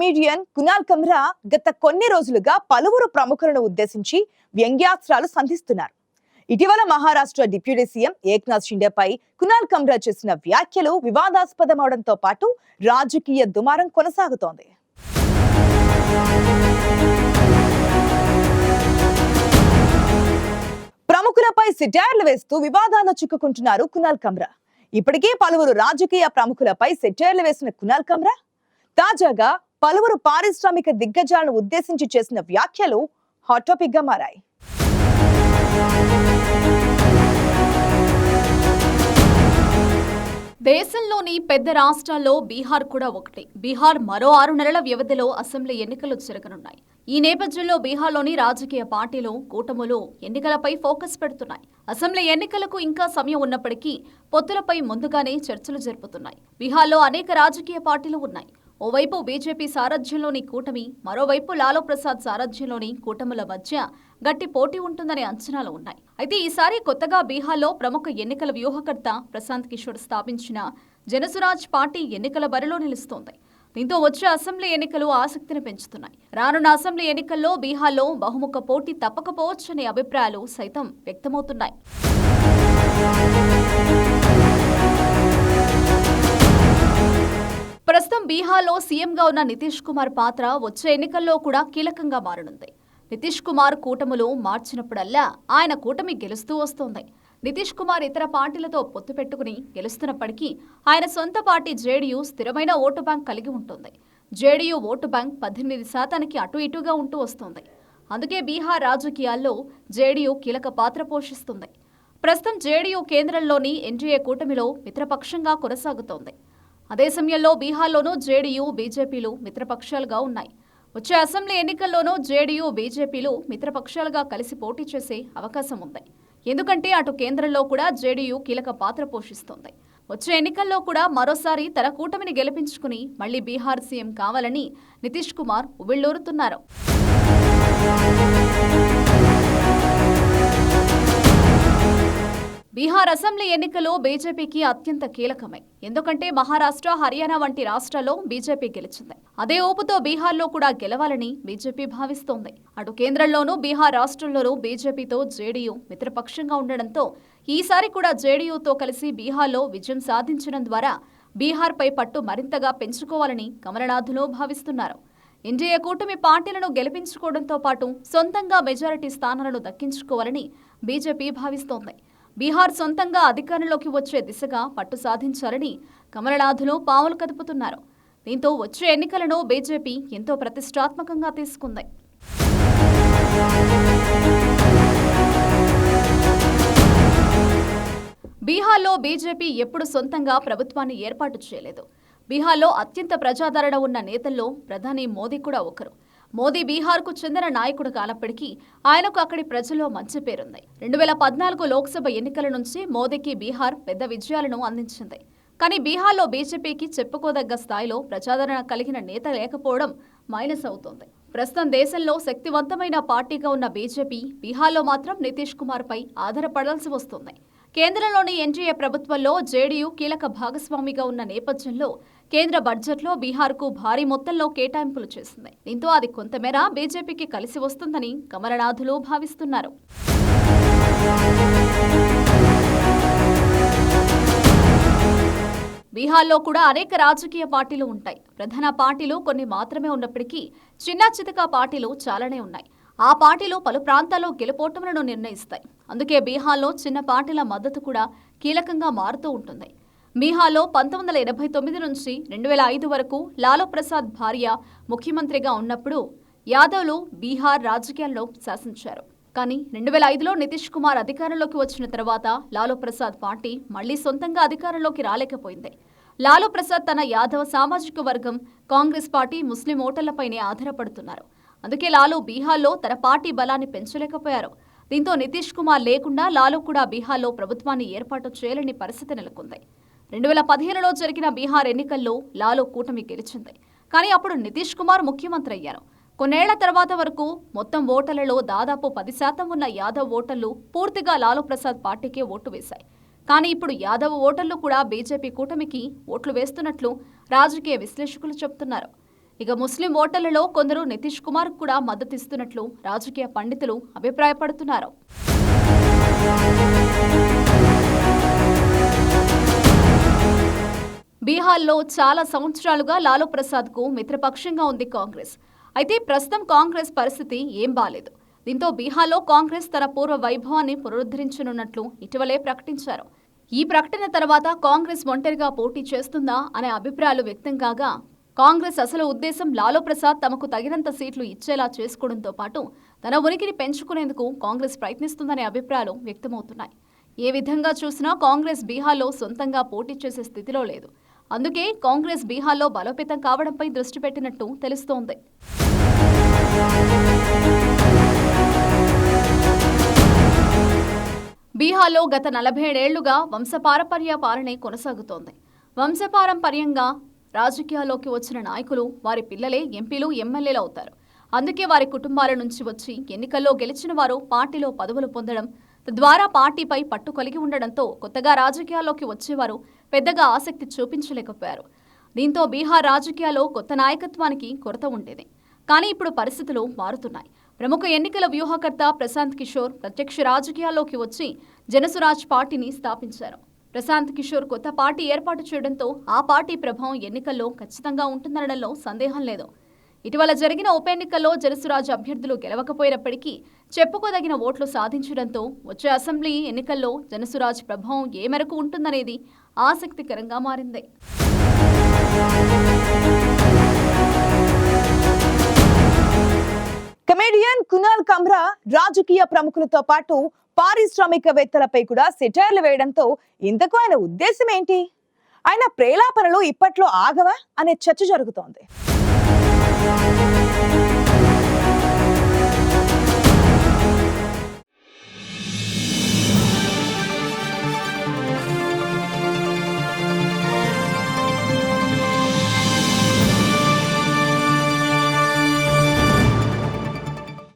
Comedian Kunal Kamra గత కొన్ని రోజులుగా పలువురు ప్రముఖులను ఉద్దేశించి వ్యంగ్యాస్త్రాలు సంధిస్తున్నారు. ఇటీవల మహారాష్ట్ర డిప్యూటీ సీఎం ఏక్నాథ్ షిండేపై కునాల్ కమ్రా చేసిన వ్యాఖ్యలు వివాదాస్పదమవడంతో పాటు రాజకీయ దుమారం కొనసాగుతోంది. ప్రముఖులపై సెటైర్లు వేస్తూ వివాదాల్లో చిక్కుకుంటున్నారు కునాల్ కమ్రా. ఇప్పటికే పలువురు రాజకీయ ప్రముఖులపై సెటైర్లు వేసిన కునాల్ కమ్రా తాజాగా పలువురు పారిశ్రామిక దిగ్గజాలను ఉద్దేశించి చేసిన వ్యాఖ్యలు హాట్ టాపిక్ గా మారాయి. దేశంలోని పెద్ద రాష్ట్రాల్లో బీహార్ కూడా ఒకటి. బీహార్ మరో 6 నెలల వ్యవధిలో అసెంబ్లీ ఎన్నికలు జరగనున్నాయి. ఈ నేపథ్యంలో బీహార్లోని రాజకీయ పార్టీలు కూటములు ఎన్నికలపై ఫోకస్ పెడుతున్నాయి. అసెంబ్లీ ఎన్నికలకు ఇంకా సమయం ఉన్నప్పటికీ పొత్తులపై ముందుగానే చర్చలు జరుపుతున్నాయి. బీహార్లో అనేక రాజకీయ పార్టీలు ఉన్నాయి. ఓవైపు బీజేపీ సారథ్యంలోని కూటమి, మరోవైపు లాలూ ప్రసాద్ సారథ్యంలోని కూటముల మధ్య గట్టి పోటీ ఉంటుందనే అంచనాలు ఉన్నాయి. అయితే ఈసారి కొత్తగా బీహార్లో ప్రముఖ ఎన్నికల వ్యూహకర్త ప్రశాంత్ కిషోర్ స్థాపించిన జనసురాజ్ పార్టీ ఎన్నికల బరిలో నిలుస్తోంది. దీంతో వచ్చే అసెంబ్లీ ఎన్నికలు ఆసక్తిని పెంచుతున్నాయి. రానున్న అసెంబ్లీ ఎన్నికల్లో బీహార్లో బహుముఖ పోటీ తప్పకపోవచ్చనే అభిప్రాయాలు సైతం వ్యక్తమవుతున్నాయి. ప్రస్తుతం బీహార్లో సీఎంగా ఉన్న నితీష్ కుమార్ పాత్ర వచ్చే ఎన్నికల్లో కూడా కీలకంగా మారనుంది. నితీష్ కుమార్ కూటములు మార్చినప్పుడల్లా ఆయన కూటమి గెలుస్తూ వస్తోంది. నితీష్ కుమార్ ఇతర పార్టీలతో పొత్తు పెట్టుకుని గెలుస్తున్నప్పటికీ ఆయన సొంత పార్టీ జేడీయూ స్థిరమైన ఓటు బ్యాంక్ కలిగి ఉంటుంది. జేడీయూ ఓటు బ్యాంక్ 18% అటు ఇటుగా ఉంటూ వస్తోంది. అందుకే బీహార్ రాజకీయాల్లో జేడీయూ కీలక పాత్ర పోషిస్తుంది. ప్రస్తుతం జేడీయూ కేంద్రంలోని ఎన్డీఏ కూటమిలో మిత్రపక్షంగా కొనసాగుతోంది. అదే సమయంలో బీహార్లోనూ జేడీయూ, బీజేపీలు మిత్రపక్షాలుగా ఉన్నాయి. వచ్చే అసెంబ్లీ ఎన్నికల్లోనూ జేడీయూ, బీజేపీలు మిత్రపక్షాలుగా కలిసి పోటీ చేసే అవకాశం ఉంది. ఎందుకంటే అటు కేంద్రంలో కూడా జేడీయూ కీలక పాత్ర పోషిస్తోంది. వచ్చే ఎన్నికల్లో కూడా మరోసారి తన కూటమిని గెలిపించుకుని మళ్లీ బీహార్ సీఎం కావాలని నితీష్ కుమార్ ఉవ్విళ్లూరుతున్నారు. బీహార్ అసెంబ్లీ ఎన్నికలు బీజేపీకి అత్యంత కీలకమే. ఎందుకంటే మహారాష్ట్ర, హర్యానా వంటి రాష్ట్రాల్లో బీజేపీ గెలిచింది. అదే ఊపుతో బీహార్లో కూడా గెలవాలని బీజేపీ భావిస్తోంది. అటు కేంద్రంలోనూ బీహార్ రాష్ట్రంలోనూ బీజేపీతో జేడీయూ మిత్రపక్షంగా ఉండడంతో ఈసారి కూడా జేడీయూతో కలిసి బీహార్లో విజయం సాధించడం ద్వారా బీహార్పై పట్టు మరింతగా పెంచుకోవాలని కమలనాథులు భావిస్తున్నారు. ఎన్డీఏ కూటమి పార్టీలను గెలిపించుకోవడంతో పాటు సొంతంగా మెజారిటీ స్థానాలను దక్కించుకోవాలని బీజేపీ భావిస్తోంది. బీహార్ సొంతంగా అధికారంలోకి వచ్చే దిశగా పట్టు సాధించాలని కమలనాథులు పావులు కదుపుతున్నారు. దీంతో వచ్చే ఎన్నికలను బీజేపీ ఎంతో ప్రతిష్టాత్మకంగా తీసుకుంది. బీహార్లో బీజేపీ ఎప్పుడు సొంతంగా ప్రభుత్వాన్ని ఏర్పాటు చేయలేదు. బీహార్లో అత్యంత ప్రజాదరణ ఉన్న నేతల్లో ప్రధాని మోదీ కూడా ఒకరు. మోదీ బీహార్కు చెందిన నాయకుడు కానప్పటికీ ఆయనకు అక్కడి ప్రజల్లో మంచి పేరుంది. 2014 లోక్సభ ఎన్నికల నుంచి మోదీకి బీహార్ పెద్ద విజయాలను అందించింది. కానీ బీహార్లో బీజేపీకి చెప్పుకోదగ్గ స్థాయిలో ప్రజాదరణ కలిగిన నేత లేకపోవడం మైనస్ అవుతోంది. ప్రస్తుతం దేశంలో శక్తివంతమైన పార్టీగా ఉన్న బీజేపీ బీహార్లో మాత్రం నితీష్ కుమార్ పై ఆధారపడాల్సి వస్తుంది. కేంద్రంలోని ఎన్డీఏ ప్రభుత్వంలో జేడీయూ కీలక భాగస్వామిగా ఉన్న నేపథ్యంలో కేంద్ర బడ్జెట్లో బీహార్కు భారీ మొత్తంలో కేటాయింపులు చేసింది. దీంతో అది కొంతమేర బీజేపీకి కలిసి వస్తుందని కమలనాథులు భావిస్తున్నారు. బీహార్లో కూడా అనేక రాజకీయ పార్టీలు ఉంటాయి. ప్రధాన పార్టీలు కొన్ని మాత్రమే ఉన్నప్పటికీ చిన్న చితక పార్టీలు చాలానే ఉన్నాయి. ఆ పార్టీలు పలు ప్రాంతాల్లో గెలుపోటములను నిర్ణయిస్తాయి. అందుకే బీహార్లో చిన్న పార్టీల మద్దతు కూడా కీలకంగా మారుతూ ఉంటుంది. బీహార్లో 1989 నుంచి 2005 వరకు లాలూ ప్రసాద్ భార్య ముఖ్యమంత్రిగా ఉన్నప్పుడు యాదవ్లు బీహార్ రాజకీయాల్లో శాసించారు. కానీ 2005లో నితీష్ కుమార్ అధికారంలోకి వచ్చిన తర్వాత లాలూ ప్రసాద్ పార్టీ మళ్లీ సొంతంగా అధికారంలోకి రాలేకపోయింది. లాలూ ప్రసాద్ తన యాదవ సామాజిక వర్గం, కాంగ్రెస్ పార్టీ, ముస్లిం ఓటర్లపైనే ఆధారపడుతున్నారు. అందుకే లాలూ బీహార్లో తన పార్టీ బలాన్ని పెంచలేకపోయారు. దీంతో నితీష్ కుమార్ లేకుండా లాలూ కూడా బీహార్లో ప్రభుత్వాన్ని ఏర్పాటు చేయలేని పరిస్థితి నెలకొంది. 2015లో జరిగిన బీహార్ ఎన్నికల్లో లాలూ కూటమి గెలిచింది. కానీ అప్పుడు నితీష్ కుమార్ ముఖ్యమంత్రి అయ్యారు. కొన్నేళ్ల తర్వాత వరకు మొత్తం ఓటర్లలో దాదాపు 10% ఉన్న యాదవ్ ఓటర్లు పూర్తిగా లాలూ ప్రసాద్ పార్టీకే ఓటు వేశాయి. కానీ ఇప్పుడు యాదవ్ ఓటర్లు కూడా బీజేపీ కూటమికి ఓట్లు వేస్తున్నట్లు రాజకీయ విశ్లేషకులు చెబుతున్నారు. ఇక ముస్లిం ఓటర్లలో కొందరు నితీష్ కుమార్ కూడా మద్దతిస్తున్నట్లు రాజకీయ పండితులు అభిప్రాయపడుతున్నారు. బీహార్లో చాలా సంవత్సరాలుగా లాలూ ప్రసాద్కు మిత్రపక్షంగా ఉంది కాంగ్రెస్. అయితే ప్రస్తుతం కాంగ్రెస్ పరిస్థితి ఏం బాలేదు. దీంతో బీహార్లో కాంగ్రెస్ తన పూర్వ వైభవాన్ని పునరుద్ధరించనున్నట్లు ఇటీవలే ప్రకటించారు. ఈ ప్రకటన తర్వాత కాంగ్రెస్ ఒంటరిగా పోటీ చేస్తుందా అనే అభిప్రాయాలు వ్యక్తం కాగా, కాంగ్రెస్ అసలు ఉద్దేశం లాలూ ప్రసాద్ తమకు తగినంత సీట్లు ఇచ్చేలా చేసుకోవడంతో పాటు తన ఉనికిని పెంచుకునేందుకు కాంగ్రెస్ ప్రయత్నిస్తుందనే అభిప్రాయాలు వ్యక్తమవుతున్నాయి. ఏ విధంగా చూసినా కాంగ్రెస్ బీహార్లో సొంతంగా పోటీ చేసే స్థితిలో లేదు. అందుకే కాంగ్రెస్ బీహార్లో బలోపేతం కావడంపై దృష్టి పెట్టినట్టు తెలుస్తోంది. బీహార్లో గత 47 ఏళ్లుగా వంశపారంపర్య పాలనే కొనసాగుతోంది. వంశపారంపర్యంగా రాజకీయాల్లోకి వచ్చిన నాయకులు వారి పిల్లలే ఎంపీలు, ఎమ్మెల్యేలు అవుతారు. అందుకే వారి కుటుంబాల నుంచి వచ్చి ఎన్నికల్లో గెలిచిన వారు పార్టీలో పదవులు పొందడం, తద్వారా పార్టీపై పట్టు కలిగి ఉండడంతో కొత్తగా రాజకీయాల్లోకి వచ్చేవారు పెద్దగా ఆసక్తి చూపించలేకపోయారు. దీంతో బీహార్ రాజకీయాల్లో కొత్త నాయకత్వానికి కొరత ఉండేది. కానీ ఇప్పుడు పరిస్థితులు మారుతున్నాయి. ప్రముఖ ఎన్నికల వ్యూహకర్త ప్రశాంత్ కిషోర్ ప్రత్యక్ష రాజకీయాల్లోకి వచ్చి జనసురాజ్ పార్టీని స్థాపించారు. ప్రశాంత్ కిషోర్ కొత్త పార్టీ ఏర్పాటు చేయడంతో ఆ పార్టీ ప్రభావం ఎన్నికల్లో ఖచ్చితంగా ఉంటుందనడంలో సందేహం లేదు. ఇటీవల జరిగిన ఉప ఎన్నికల్లో జనసురాజ్ అభ్యర్థులు గెలవకపోయినప్పటికీ చెప్పుకోదగిన ఓట్లు సాధించడంతో వచ్చే అసెంబ్లీ ఎన్నికల్లో జనసురాజ్ ప్రభావం ఏ మేరకు ఉంటుందనేది ఆసక్తికరంగా మారింది. కమెడియన్ కునాల్ కమ్రా రాజకీయ ప్రముఖులతో పాటు పారిశ్రామికవేత్తలపై కూడా సెటైర్లు వేయడంతో ఇంతకు ఆయన ఉద్దేశం ఏంటి? ఆయన ప్రేలాపనలు ఇప్పట్లో ఆగవా అనే చర్చ జరుగుతోంది.